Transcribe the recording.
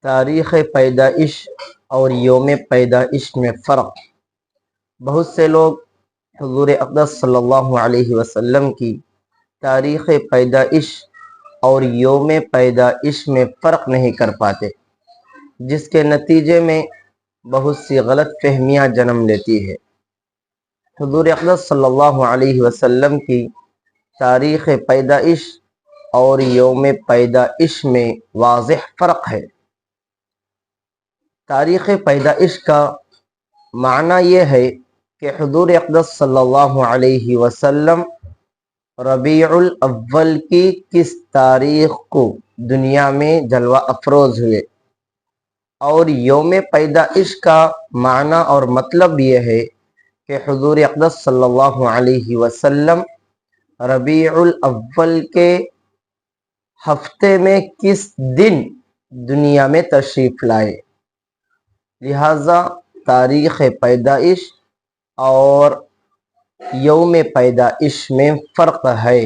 تاریخ پیدائش اور یوم پیدائش میں فرق۔ بہت سے لوگ حضور اقدس صلی اللہ علیہ وسلم کی تاریخ پیدائش اور یوم پیدائش میں فرق نہیں کر پاتے، جس کے نتیجے میں بہت سی غلط فہمیاں جنم لیتی ہے۔ حضور اقدس صلی اللہ علیہ وسلم کی تاریخ پیدائش اور یوم پیدائش میں واضح فرق ہے۔ تاریخ پیدائش کا معنی یہ ہے کہ حضور اقدس صلی اللہ علیہ وسلم ربیع الاول کی کس تاریخ کو دنیا میں جلوہ افروز ہوئے، اور یوم پیدائش کا معنی اور مطلب یہ ہے کہ حضور اقدس صلی اللہ علیہ وسلم ربیع الاول کے ہفتے میں کس دن دنیا میں تشریف لائے۔ لہٰذا تاریخ پیدائش اور یوم پیدائش میں فرق ہے۔